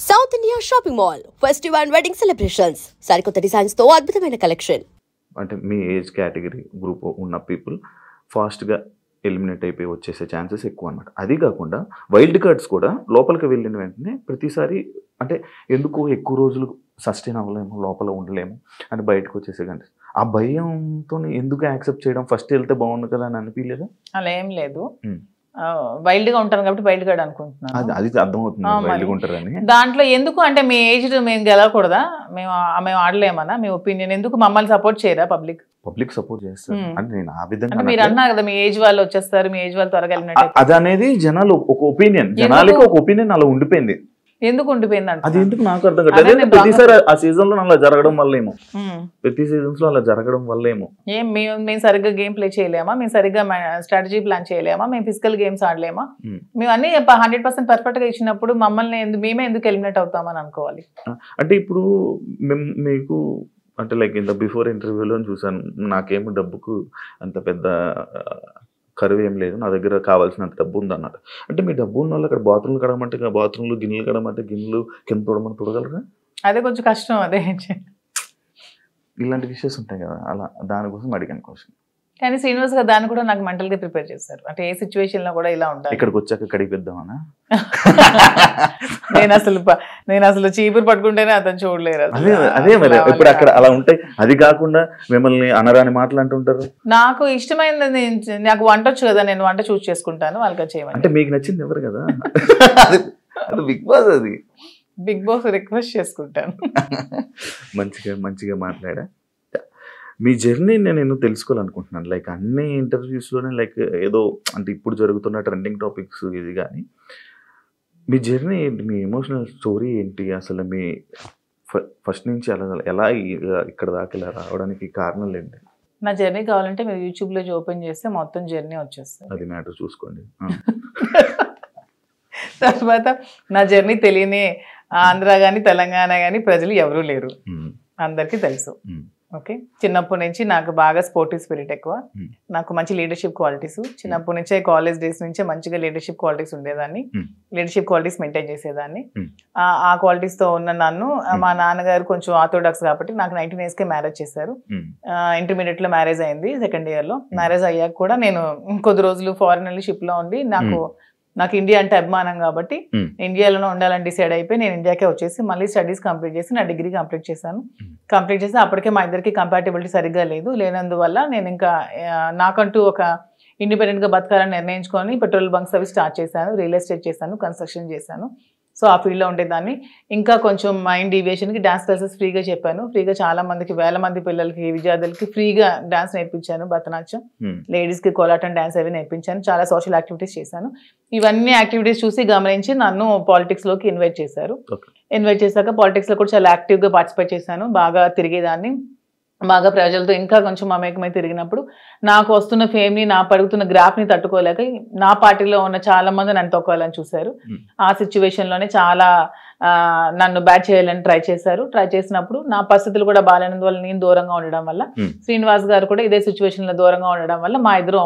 South India shopping mall festival and wedding celebrations సరికొత్త designs తో అద్భుతమైన కలెక్షన్. అంటే మీ ఏజ్ కేటగిరీ గ్రూప్ ఉన్న పీపుల్ ఫాస్ట్గా ఎలిమినేట్ అయిపోయి వచ్చేసే ఛాన్సెస్ ఎక్కువ అనమాట. అది కాకుండా వైల్డ్ కార్డ్స్ కూడా లోపలికి వెళ్ళిన వెంటనే ప్రతిసారి అంటే ఎందుకు ఎక్కువ రోజులు సస్టైన్ అవ్వలేము, లోపల ఉండలేము అని బయటకు వచ్చేసే కంటే ఆ భయంతో ఎందుకు యాక్సెప్ట్ చేయడం, ఫస్ట్ వెళ్తే బాగుండు కదా అని అనిపించలేదా? అలా ఏం లేదు, వైల్డ్ గా ఉంటాను కాబట్టి వైల్డ్ గార్డ్ అనుకుంటున్నాను. అది అర్థమవుతుంది వైల్డ్ గా ఉంటారని. దాంట్లో ఎందుకు అంటే మీ ఏజ్ మేము గెలవకూడదా, మేము ఆడలేమన్నా మీ ఒపీనియన్, ఎందుకు మమ్మల్ని సపోర్ట్ చేయరా పబ్లిక్ సపోర్ట్ చేస్తారు అంటే నేను ఆ విధంగా మీరు అన్నారు కదా మీ ఏజ్ వాళ్ళు వచ్చేస్తారు, మీ ఏజ్ వాళ్ళు త్వరగా వెళ్ళినట్టు. అది అనేది జనాలు ఒక ఒపీనియన్, జనాలకి ఒక ఒపీనియన్ అలా ఉండిపోయింది. ఎందుకు ఉండిపోయింది అంటే అది ఎందుకు నాకు అర్థం కాదు. ప్రతిసారి ఆ సీజన్ లో అలా జరగడం వల్లేమో, ప్రతి సీజన్స్ లో అలా జరగడం వల్లేమో. మేము సరిగ్గా గేమ్ ప్లే చేయలేమా, మేము సరిగ్గా స్ట్రాటజీ ప్లాన్ చేయలేమా, మేము ఫిజికల్ గేమ్స్ ఆడలేమా, మేము అన్ని 100% పర్ఫెక్ట్ గా ఇచ్చినప్పుడు మమ్మల్ని మేమే ఎందుకు ఎలిమినేట్ అవుతామని అనుకోవాలి. అంటే ఇప్పుడు మీకు అంటే లైక్ ఇంత బిఫోర్ ఇంటర్వ్యూలో చూసాను, నాకేమో డబ్బుకు అంత పెద్ద కరువు ఏం లేదు, నా దగ్గర కావాల్సినంత డబ్బు ఉంది అన్నట్టు. అంటే మీ డబ్బు ఉన్న వాళ్ళు అక్కడ బాత్రూమ్లు కడమంటే బాత్రూమ్లు, గిన్నెలు కడమంటే గిన్నెలు, కింద తోడమని తోడగలరా? అదే కొంచెం కష్టం. అదే ఇలాంటి విషయాలు ఉంటాయి కదా, అలా దానికోసం అడిగాను క్వశ్చన్. కానీ శ్రీనివాస్ గారు దాన్ని కూడా నాకు మెంటల్ గా ప్రిపేర్ చేశారు. అంటే ఏ సిచ్యువేషన్ లో కూడా ఇలా ఉంటాయి. ఇక్కడికి వచ్చాక కడిగిద్దామనా? నేను అసలు చీపురు పట్టుకుంటేనే అతను చూడలేరు. అదే మరి ఇప్పుడు అక్కడ అలా ఉంటాయి. అది కాకుండా మిమ్మల్ని అనరాని మాటలు అంటుంటారు. నాకు ఇష్టమైనది, నాకు వంట వచ్చు కదా, నేను వంట చూస్ చేసుకుంటాను, వాళ్ళకి చేయమని. అంటే మీకు నచ్చింది ఎవరు కదా, అది బిగ్ బాస్, అది బిగ్ బాస్ రిక్వెస్ట్ చేసుకుంటాను. మంచిగా మాట్లాడా. మీ జర్నీ నేను తెలుసుకోవాలనుకుంటున్నాను. లైక్ అన్ని ఇంటర్వ్యూస్లోనే లైక్ ఏదో అంటే ఇప్పుడు జరుగుతున్న ట్రెండింగ్ టాపిక్స్ ఇది, కానీ మీ జర్నీ ఏంటి, మీ ఎమోషనల్ స్టోరీ ఏంటి, అసలు మీ ఫస్ట్ నుంచి ఎలా ఇక్కడ దాకా ఇలా రావడానికి కారణాలు ఏంటి? నా జర్నీ కావాలంటే మీరు యూట్యూబ్లో ఓపెన్ చేస్తే మొత్తం జర్నీ వచ్చేస్తుంది. అది మ్యాటర్ చూసుకోండి. తర్వాత నా జర్నీ తెలియని ఆంధ్ర కానీ తెలంగాణ కానీ ప్రజలు ఎవరూ లేరు, అందరికీ తెలుసు. ఓకే, చిన్నప్పటి నుంచి నాకు బాగా స్పోర్టివ్ స్పిరిట్ ఎక్కువ, నాకు మంచి లీడర్షిప్ క్వాలిటీస్ చిన్నప్పటి నుంచే, కాలేజ్ డేస్ నుంచే మంచిగా లీడర్షిప్ క్వాలిటీస్ ఉండేదాన్ని, లీడర్షిప్ క్వాలిటీస్ మెయింటైన్ చేసేదాన్ని. ఆ క్వాలిటీస్ తో ఉన్న నన్ను మా నాన్నగారు కొంచెం ఆర్థోడాక్స్ కాబట్టి నాకు 19 years కే మ్యారేజ్ చేశారు. ఇంటర్మీడియట్ లో మ్యారేజ్ అయింది, సెకండ్ ఇయర్ లో. మ్యారేజ్ అయ్యాక కూడా నేను కొద్ది రోజులు ఫారెన్ వెళ్ళి షిప్ లో ఉండి, నాకు ఇండియా అంటే అభిమానం కాబట్టి ఇండియాలోనే ఉండాలని డిసైడ్ అయిపోయి నేను ఇండియాకే వచ్చేసి మళ్ళీ స్టడీస్ కంప్లీట్ చేసి నా డిగ్రీ కంప్లీట్ చేశాను. కంప్లీట్ చేసి అప్పటికే మా ఇద్దరికి కంపాటిబిలిటీ సరిగ్గా లేనందువల్ల నేను ఇంకా నాకంటూ ఒక ఇండిపెండెంట్గా బతకాలని నిర్ణయించుకొని పెట్రోల్ బంక్స్ అవి స్టార్ట్ చేశాను, రియల్ ఎస్టేట్ చేశాను, కన్స్ట్రక్షన్ చేశాను. సో ఆ ఫీల్డ్లో ఉండేదాన్ని. ఇంకా కొంచెం మైండ్ డీవియేషన్కి డాన్స్ క్లాసెస్ ఫ్రీగా చెప్పాను. ఫ్రీగా చాలా మందికి, వేల మంది పిల్లలకి, విద్యార్థులకి ఫ్రీగా డాన్స్ నేర్పించాను, భరతనాట్యం, లేడీస్కి కోలాటం డాన్స్ అవి నేర్పించాను. చాలా సోషల్ యాక్టివిటీస్ చేశాను. ఇవన్నీ యాక్టివిటీస్ చూసి గమనించి నన్ను పాలిటిక్స్లోకి ఇన్వైట్ చేశారు. ఇన్వైట్ చేశాక పాలిటిక్స్లో కూడా చాలా యాక్టివ్గా పార్టిసిపేట్ చేశాను. బాగా తిరిగేదాన్ని, బాగా ప్రజలతో ఇంకా కొంచెం మమేకమై తిరిగినప్పుడు నాకు వస్తున్న ఫేమ్ని, నా పడుగుతున్న గ్రాఫ్ని తట్టుకోలేక నా పార్టీలో ఉన్న చాలా మంది నన్ను తొక్కాలని చూశారు. ఆ సిచ్యువేషన్లోనే చాలా నన్ను బ్యాట్ చేయాలని ట్రై చేశారు. ట్రై చేసినప్పుడు నా పరిస్థితులు కూడా బాగాలేనందువల్ల, నేను దూరంగా ఉండడం వల్ల, శ్రీనివాస్ గారు కూడా ఇదే సిచ్యువేషన్లో దూరంగా ఉండడం వల్ల మా ఇద్దరం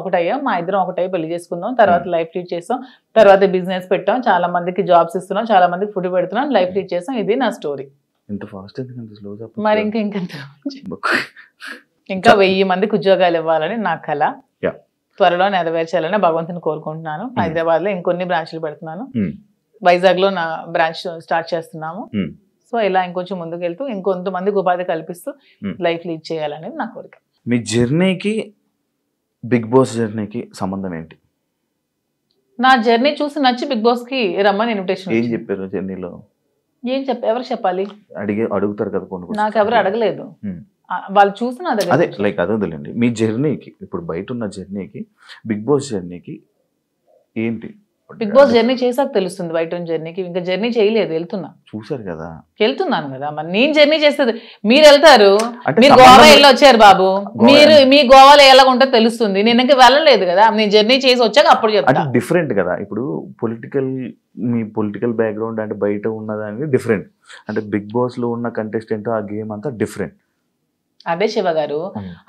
ఒకటై పెళ్లి చేసుకుందాం, తర్వాత లైఫ్ లీడ్ చేస్తాం, తర్వాత బిజినెస్ పెట్టాం, చాలా మందికి జాబ్స్ ఇస్తున్నాం, చాలా మందికి ఫుడ్ పెడుతున్నాం, లైఫ్ లీడ్ చేస్తాం. ఇది నా స్టోరీ. మరి ఇంకా 1000 మందికి ఉద్యోగాలు ఇవ్వాలని నా కళ, త్వరలో నెరవేర్చాలని భగవంతుని కోరుకుంటున్నాను. హైదరాబాద్ లో ఇంకొన్ని బ్రాంచ్లు పెడుతున్నాను, వైజాగ్ లో నా బ్రాంచ్ స్టార్ట్ చేస్తున్నాము. సో ఇలా ఇంకొంచెం ముందుకు వెళ్తూ ఇంకొంతమందికి ఉపాధి కల్పిస్తూ లైఫ్ లీడ్ చేయాలనేది నా కోరిక. మీ జర్నీకి బిగ్ బాస్ జర్నీకి సంబంధం ఏంటి? నా జర్నీ చూసి నచ్చి బిగ్ బాస్ కి రమ్మని ఇన్విటేషన్. ఏం చెప్పారు జర్నీలో? ఎవరు చెప్పాలి? అడుగుతారు కదా, నాకు ఎవరు అడగలేదు, వాళ్ళు చూసి నా దగ్గర. అదే లైక్ అదే వదిలేండి. మీ జర్నీకి, ఇప్పుడు బయట ఉన్న జర్నీకి బిగ్ బాస్ జర్నీకి ఏంటి? బిగ్ బాస్ జర్నీ చేసాక తెలుస్తుంది బయట ఉన్న జర్నీకి. ఇంకా జర్నీ చేయలేదు, చూసారు కదా, వెళ్తున్నాను కదా. మరి నేను జర్నీ చేస్తుంది, మీరు వెళ్తారు, మీరు గోవా వెళ్ళి వచ్చారు బాబు, మీ గోవాలో ఎలా ఉంటుందో తెలుస్తుంది. నేను ఇంకా వెళ్ళలేదు కదా, నేను జర్నీ చేసి వచ్చాక అప్పుడు చెప్తాను. డిఫరెంట్ కదా. ఇప్పుడు మీ పొలిటికల్ బ్యాక్గ్రౌండ్ అంటే బయట ఉన్నదానికి డిఫరెంట్, అంటే బిగ్ బాస్ లో ఉన్న కంటెస్టెంట్ ఆ గేమ్ అంతా డిఫరెంట్. అదే శివ గారు,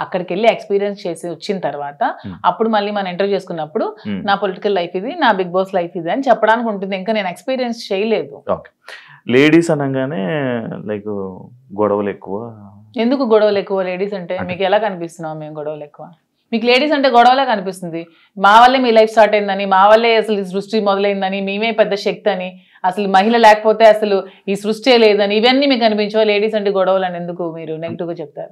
అక్కడికి వెళ్ళి ఎక్స్పీరియన్స్ చేసి వచ్చిన తర్వాత అప్పుడు మళ్ళీ మనం ఇంటర్వ్యూ చేసుకున్నప్పుడు నా పొలిటికల్ లైఫ్ ఇది, నా బిగ్ బాస్ లైఫ్ ఇది అని చెప్పడానికి ఉంటుంది. ఇంకా నేను ఎక్స్పీరియన్స్ చేయలేదు. లేడీస్ అనగానే లైక్ గొడవలు ఎక్కువ. ఎందుకు గొడవలు ఎక్కువ లేడీస్ అంటే? మీకు ఎలా కనిపిస్తున్నాం మేము గొడవలు ఎక్కువ? మీకు లేడీస్ అంటే గొడవలే కనిపిస్తుంది. మా వల్లే మీ లైఫ్ స్టార్ట్ అయిందని, మా వల్లే అసలు ఈ సృష్టి మొదలైందని, మేమే పెద్ద శక్తి అని, అసలు మహిళ లేకపోతే అసలు ఈ సృష్టి లేదని, ఇవన్నీ మీకు అనిపించవా? లేడీస్ అంటే గొడవలు అని ఎందుకు మీరు నెగిటివ్ గా చెప్తారు?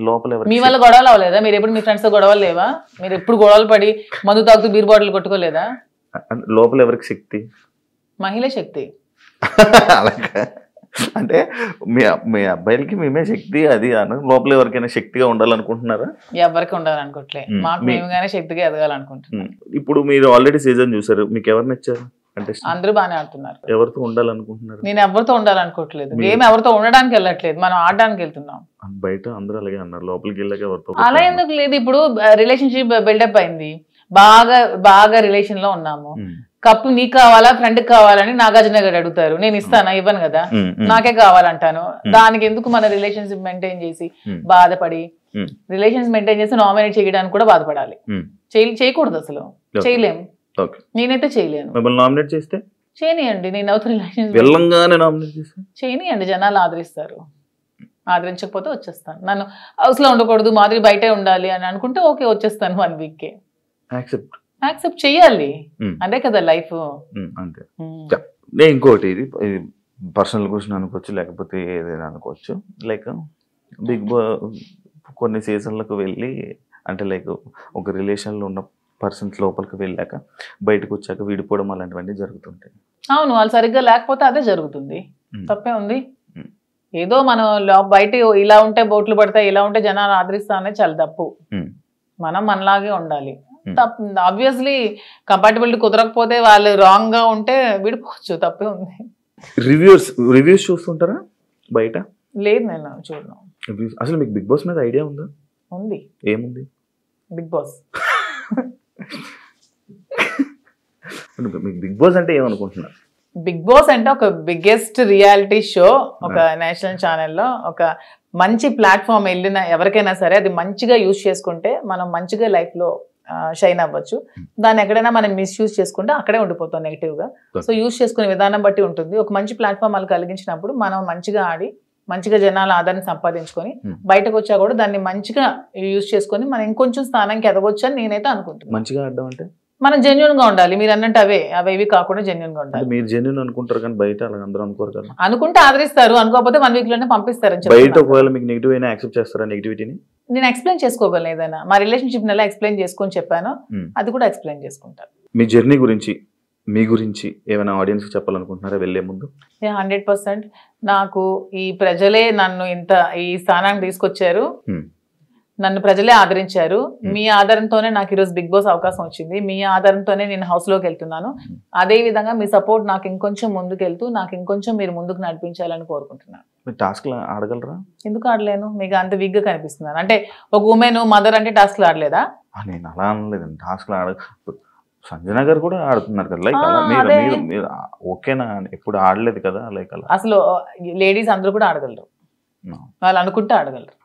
లోపల మీ వల్ల గొడవలు అవ్వలేదా? మీరు ఎప్పుడు మీ ఫ్రెండ్స్ తో గొడవలు లేవా? మీరు ఎప్పుడు గొడవలు పడి మందు తాగుతూ బీర్ బాటిల్ కొట్టుకోలేదా? లోపల ఎవరికి శక్తి? మహిళ శక్తి. అలాగే అంటే మీ అబ్బాయిలకి మేమే శక్తి అది అని లోపల ఎవరికైనా శక్తిగా ఉండాలనుకుంటున్నారా? ఎవరికి ఉండాలనుకోవట్లే, మాకు మేముగానే శక్తిగా ఎదగాలనుకుంటున్నాం. ఇప్పుడు మీరు ఆల్రెడీ సీజన్ చూసారు, మీకు ఎవరు నచ్చారు? అంటే అందరూ బాగానే ఆడుతున్నారు. ఎవరితో ఉండాలనుకుంటున్నారు? నేను ఎవరితో ఉండాలనుకోవట్లేదు, గేమ్ ఎవరితో ఉండడానికి వెళ్ళట్లేదు, మనం ఆడడానికి వెళ్తున్నాం. బయట అందరూ అలాగే అన్నారు, లోపలికి వెళ్ళాక ఎవరితో అలా ఎందుకు లేదు? ఇప్పుడు రిలేషన్షిప్ బిల్డప్ అయింది, బాగా రిలేషన్ లో ఉన్నాము, కప్పు నీకు కావాలా ఫ్రెండ్ కావాలని నాగార్జున గారు అడుగుతారు, నేను ఇస్తానా? ఇవ్వను కదా, నాకే కావాలంటాను. దానికి ఎందుకు మన రిలేషన్షిప్ మెయింటైన్ చేసి బాధపడి, రిలేషన్స్ మెయింటైన్ చేసి నామినేట్ చేయడానికి కూడా బాధపడాలి? చేయకూడదు, అసలు చేయలేము. నేనైతే చేయలేను. నామినేట్ చేస్తే చేయనియండి, నేను అవుతా రిలేషన్ చేయనియండి, జనాలు ఆదరిస్తారు. ఆదరించకపోతే వచ్చేస్తాను. నన్ను హౌస్ లో ఉండకూడదు, మాదిరి బయటే ఉండాలి అని అనుకుంటే ఓకే, వచ్చేస్తాను 1 week కే. యాక్సెప్ట్ చెయ్యాలి, అదే కదా లైఫ్. అంతే. నేను ఇంకోటి, ఇది పర్సనల్ క్వశ్చన్ అనుకోవచ్చు, లేకపోతే ఏదైనా అనుకోవచ్చు. లైక్ బిగ్ బాస్ కొన్ని సీజన్లకు వెళ్ళి, అంటే లైక్ ఒక రిలేషన్లో ఉన్న పర్సన్స్ లోపలికి వెళ్ళాక బయటకు వచ్చాక విడిపోవడం అలాంటివన్నీ జరుగుతుంటాయి. అవును, వాళ్ళు సరిగ్గా లేకపోతే అదే జరుగుతుంది, తప్పే ఉంది. ఏదో మనం బయట ఇలా ఉంటే బోట్లు పడతాయి, ఇలా ఉంటే జనాలు ఆదరిస్తా అనేది చాలా తప్పు. మనం మనలాగే ఉండాలి. ఆబ్వియస్లీ కంపాటబిలిటీ కుదరకపోతే వాళ్ళు రాంగ్ గా ఉంటే విడిపోవచ్చు, తప్పే ఉంది. రివ్యూస్ చూస్తుంటారా బయట? లేదు, నేను చూడను. అసలు మీకు బిగ్ బాస్ మీద ఐడియా ఉందా? ఉంది. ఏముంది? బిగ్ బాస్ మీకు బిగ్ బాస్ అంటే ఏమనుకుంటున్నారు? బిగ్ బాస్ అంటే ఒక బిగ్గెస్ట్ రియాలిటీ షో, ఒక నేషనల్ ఛానల్లో ఒక మంచి ప్లాట్ఫామ్. వెళ్ళిన ఎవరికైనా సరే అది మంచిగా యూజ్ చేసుకుంటే మనం మంచిగా లైఫ్ లో షైన్ అవ్వచ్చు. దాన్ని ఎక్కడైనా మనం మిస్యూజ్ చేసుకుంటే అక్కడే ఉండిపోతాం నెగిటివ్ గా. సో యూజ్ చేసుకునే విధానం బట్టి ఉంటుంది. ఒక మంచి ప్లాట్ఫామ్ వాళ్ళు కలిగించినప్పుడు మనం మంచిగా ఆడి మంచిగా జనాల ఆదరణ సంపాదించుకొని బయటకు వచ్చా కూడా దాన్ని మంచిగా యూజ్ చేసుకొని మనం ఇంకొంచెం స్థానానికి ఎదగొచ్చు అని నేనైతే అనుకుంటున్నాను. మంచిగా ఆడడం అంటే మనం జెన్యున్ గా ఉండాలి. మీరు అన్నట్టు అవేవి కాకుండా జెన్యున్ గా ఉండాలి. మీరు జెన్యున్ అనుకుంటారు కానీ బయట అలా అందరూ అనుకోరు కదా. అనుకుంటే ఆదరిస్తారు, అనుకోకపోతే 1 week లోనే పంపిస్తారు. బయట ఒకవేళ మీకు నెగిటివ్ అయినా యాక్సెప్ట్ చేస్తారా? నెగిటివిటీని నేను ఎక్స్ప్లెయిన్ చేసుకోగలను, ఏదైనా మా రిలేషన్షిప్ ఎలా ఎక్స్ప్లెయిన్ చేసుకొని చెప్పాను అది కూడా ఎక్స్ప్లెయిన్ చేసుకుంటాను. మీ జర్నీ గురించి, మీ గురించి ఏమైనా ఆడియన్స్ చెప్పాలనుకుంటున్నారా వెళ్ళే ముందు? 100% నాకు ఈ ప్రజలే నన్ను ఇంత ఈ స్థానానికి తీసుకొచ్చారు, నన్ను ప్రజలే ఆదరించారు. మీ ఆధారంతోనే నాకు ఈరోజు బిగ్ బాస్ అవకాశం వచ్చింది, మీ ఆధారంతోనే నేను హౌస్ లోకి వెళ్తున్నాను. అదే విధంగా మీ సపోర్ట్ నాకు ఇంకొంచెం ముందుకెళ్తూ నాకు ఇంకొంచెం మీరు ముందుకు నడిపించాలని కోరుకుంటున్నాను. టాస్క్ ఆడగలరా? ఎందుకు ఆడలేను? మీకు అంత వీక్ గా కనిపిస్తున్నాను అంటే ఒక ఉమెన్ మదర్ అంటే టాస్క్ ఆడలేదా? నేను అలా అనలేదండి, టాస్క్ సంజన గారు కూడా ఆడుతున్నారు కదా, లైక్ మీరు ఓకేనా? ఎప్పుడు ఆడలేదు కదా లైక్ అలా. అసలు లేడీస్ అందరూ కూడా ఆడగలరు, వాళ్ళు అనుకుంటే ఆడగలరు.